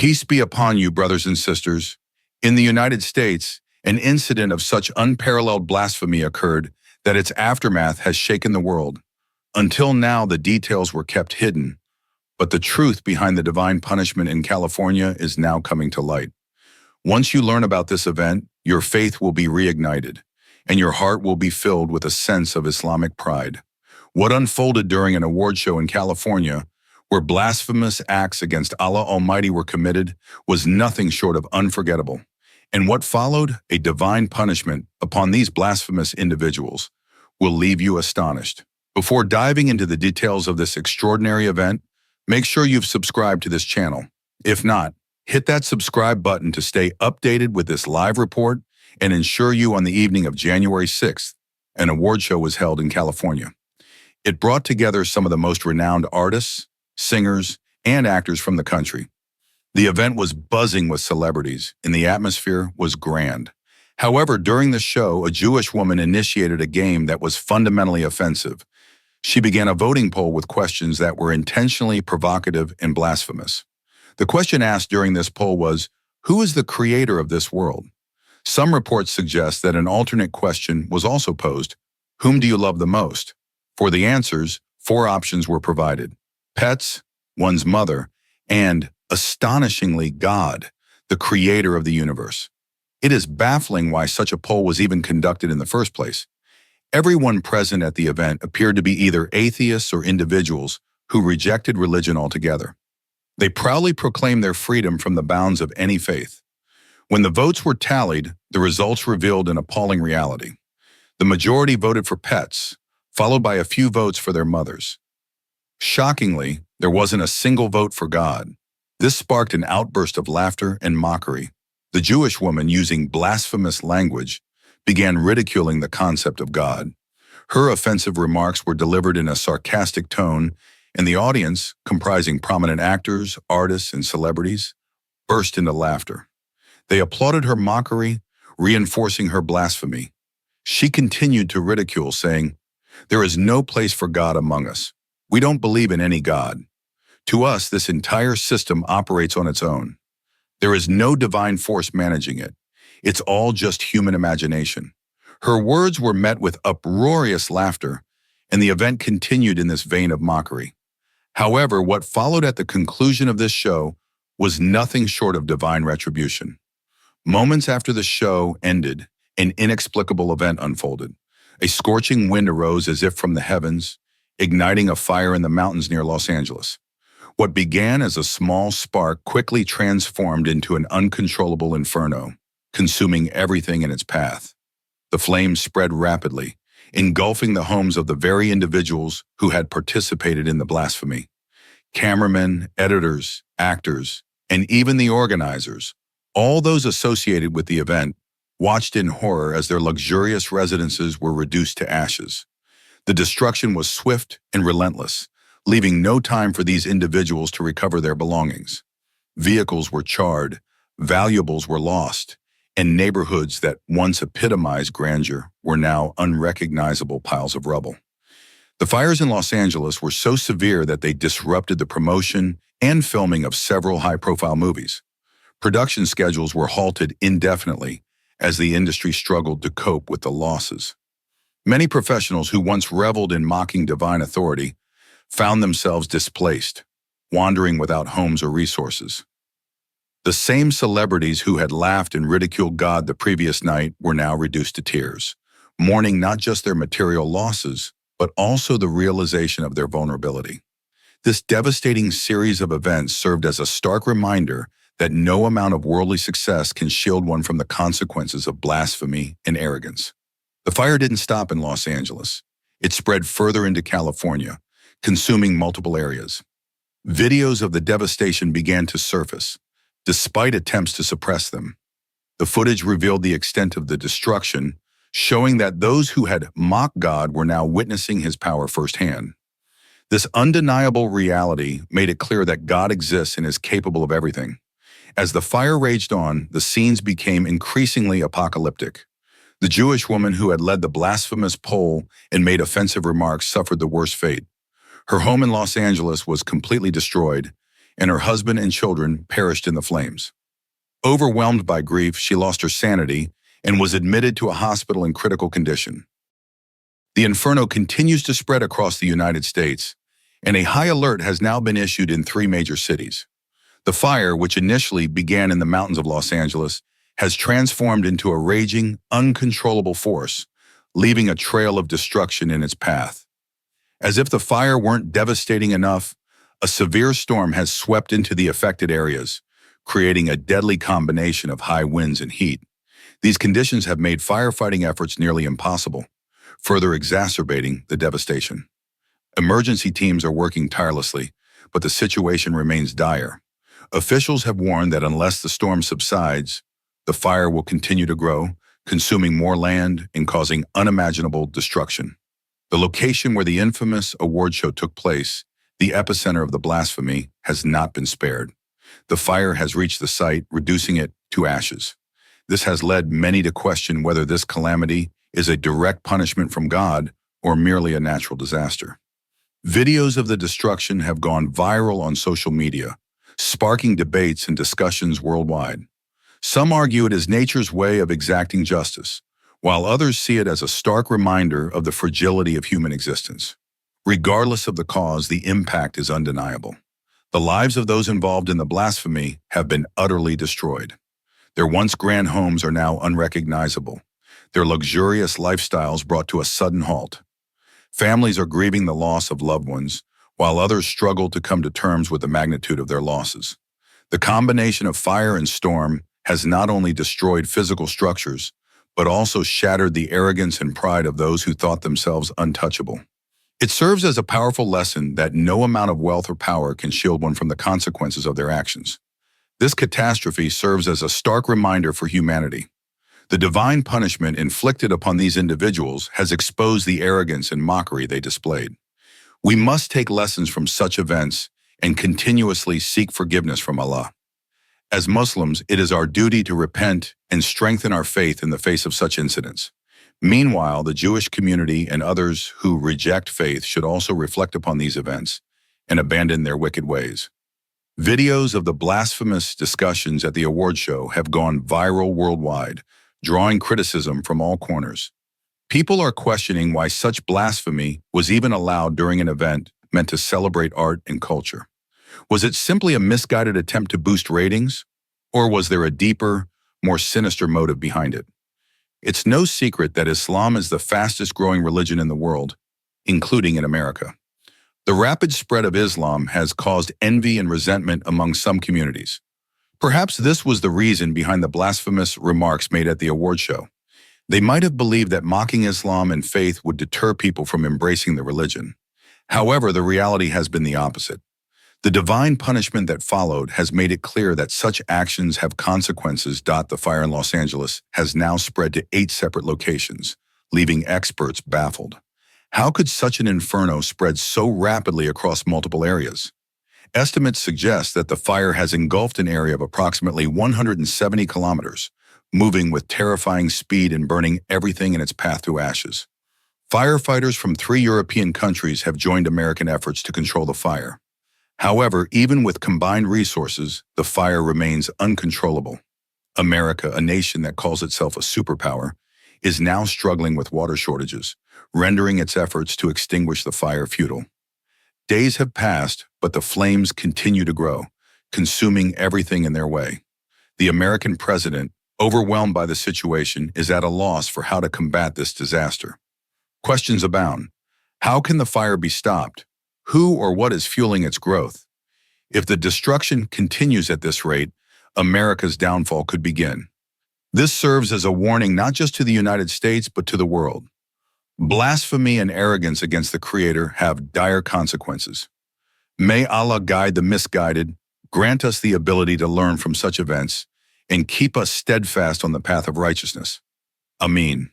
Peace be upon you, brothers and sisters. In the United States, an incident of such unparalleled blasphemy occurred that its aftermath has shaken the world. Until now, the details were kept hidden, but the truth behind the divine punishment in California is now coming to light. Once you learn about this event, your faith will be reignited, and your heart will be filled with a sense of Islamic pride. What unfolded during an award show in California, where blasphemous acts against Allah Almighty were committed, was nothing short of unforgettable. And what followed, a divine punishment upon these blasphemous individuals, will leave you astonished. Before diving into the details of this extraordinary event, make sure you've subscribed to this channel. If not, hit that subscribe button to stay updated with this live report and ensure you on the evening of January 6th, an award show was held in California. It brought together some of the most renowned artists, singers, and actors from the country. The event was buzzing with celebrities, and the atmosphere was grand. However, during the show, a Jewish woman initiated a game that was fundamentally offensive. She began a voting poll with questions that were intentionally provocative and blasphemous. The question asked during this poll was, who is the creator of this world? Some reports suggest that an alternate question was also posed, whom do you love the most? For the answers, 4 options were provided: pets, one's mother, and, astonishingly, God, the creator of the universe. It is baffling why such a poll was even conducted in the first place. Everyone present at the event appeared to be either atheists or individuals who rejected religion altogether. They proudly proclaimed their freedom from the bounds of any faith. When the votes were tallied, the results revealed an appalling reality. The majority voted for pets, followed by a few votes for their mothers. Shockingly, there wasn't a single vote for God. This sparked an outburst of laughter and mockery. The Jewish woman, using blasphemous language, began ridiculing the concept of God. Her offensive remarks were delivered in a sarcastic tone, and the audience, comprising prominent actors, artists, and celebrities, burst into laughter. They applauded her mockery, reinforcing her blasphemy. She continued to ridicule, saying, "There is no place for God among us. We don't believe in any God. To us, this entire system operates on its own. There is no divine force managing it. It's all just human imagination." Her words were met with uproarious laughter, and the event continued in this vein of mockery. However, what followed at the conclusion of this show was nothing short of divine retribution. Moments after the show ended, an inexplicable event unfolded. A scorching wind arose as if from the heavens, igniting a fire in the mountains near Los Angeles. What began as a small spark quickly transformed into an uncontrollable inferno, consuming everything in its path. The flames spread rapidly, engulfing the homes of the very individuals who had participated in the blasphemy. Cameramen, editors, actors, and even the organizers, all those associated with the event, watched in horror as their luxurious residences were reduced to ashes. The destruction was swift and relentless, leaving no time for these individuals to recover their belongings. Vehicles were charred, valuables were lost, and neighborhoods that once epitomized grandeur were now unrecognizable piles of rubble. The fires in Los Angeles were so severe that they disrupted the promotion and filming of several high-profile movies. Production schedules were halted indefinitely as the industry struggled to cope with the losses. Many professionals who once reveled in mocking divine authority found themselves displaced, wandering without homes or resources. The same celebrities who had laughed and ridiculed God the previous night were now reduced to tears, mourning not just their material losses, but also the realization of their vulnerability. This devastating series of events served as a stark reminder that no amount of worldly success can shield one from the consequences of blasphemy and arrogance. The fire didn't stop in Los Angeles. It spread further into California, consuming multiple areas. Videos of the devastation began to surface, despite attempts to suppress them. The footage revealed the extent of the destruction, showing that those who had mocked God were now witnessing his power firsthand. This undeniable reality made it clear that God exists and is capable of everything. As the fire raged on, the scenes became increasingly apocalyptic. The Jewish woman who had led the blasphemous poll and made offensive remarks suffered the worst fate. Her home in Los Angeles was completely destroyed, and her husband and children perished in the flames. Overwhelmed by grief, she lost her sanity and was admitted to a hospital in critical condition. The inferno continues to spread across the United States, and a high alert has now been issued in 3 major cities. The fire, which initially began in the mountains of Los Angeles, has transformed into a raging, uncontrollable force, leaving a trail of destruction in its path. As if the fire weren't devastating enough, a severe storm has swept into the affected areas, creating a deadly combination of high winds and heat. These conditions have made firefighting efforts nearly impossible, further exacerbating the devastation. Emergency teams are working tirelessly, but the situation remains dire. Officials have warned that unless the storm subsides, the fire will continue to grow, consuming more land and causing unimaginable destruction. The location where the infamous award show took place, the epicenter of the blasphemy, has not been spared. The fire has reached the site, reducing it to ashes. This has led many to question whether this calamity is a direct punishment from God or merely a natural disaster. Videos of the destruction have gone viral on social media, sparking debates and discussions worldwide. Some argue it is nature's way of exacting justice, while others see it as a stark reminder of the fragility of human existence. Regardless of the cause, the impact is undeniable. The lives of those involved in the blasphemy have been utterly destroyed. Their once grand homes are now unrecognizable, their luxurious lifestyles brought to a sudden halt. Families are grieving the loss of loved ones, while others struggle to come to terms with the magnitude of their losses. The combination of fire and storm has not only destroyed physical structures, but also shattered the arrogance and pride of those who thought themselves untouchable. It serves as a powerful lesson that no amount of wealth or power can shield one from the consequences of their actions. This catastrophe serves as a stark reminder for humanity. The divine punishment inflicted upon these individuals has exposed the arrogance and mockery they displayed. We must take lessons from such events and continuously seek forgiveness from Allah. As Muslims, it is our duty to repent and strengthen our faith in the face of such incidents. Meanwhile, the Jewish community and others who reject faith should also reflect upon these events and abandon their wicked ways. Videos of the blasphemous discussions at the award show have gone viral worldwide, drawing criticism from all corners. People are questioning why such blasphemy was even allowed during an event meant to celebrate art and culture. Was it simply a misguided attempt to boost ratings, or was there a deeper, more sinister motive behind it? It's no secret that Islam is the fastest-growing religion in the world, including in America. The rapid spread of Islam has caused envy and resentment among some communities. Perhaps this was the reason behind the blasphemous remarks made at the award show. They might have believed that mocking Islam and faith would deter people from embracing the religion. However, the reality has been the opposite. The divine punishment that followed has made it clear that such actions have consequences. The fire in Los Angeles has now spread to 8 separate locations, leaving experts baffled. How could such an inferno spread so rapidly across multiple areas? Estimates suggest that the fire has engulfed an area of approximately 170 kilometers, moving with terrifying speed and burning everything in its path to ashes. Firefighters from 3 European countries have joined American efforts to control the fire. However, even with combined resources, the fire remains uncontrollable. America, a nation that calls itself a superpower, is now struggling with water shortages, rendering its efforts to extinguish the fire futile. Days have passed, but the flames continue to grow, consuming everything in their way. The American president, overwhelmed by the situation, is at a loss for how to combat this disaster. Questions abound. How can the fire be stopped? Who or what is fueling its growth? If the destruction continues at this rate, America's downfall could begin. This serves as a warning not just to the United States, but to the world. Blasphemy and arrogance against the Creator have dire consequences. May Allah guide the misguided, grant us the ability to learn from such events, and keep us steadfast on the path of righteousness. Ameen.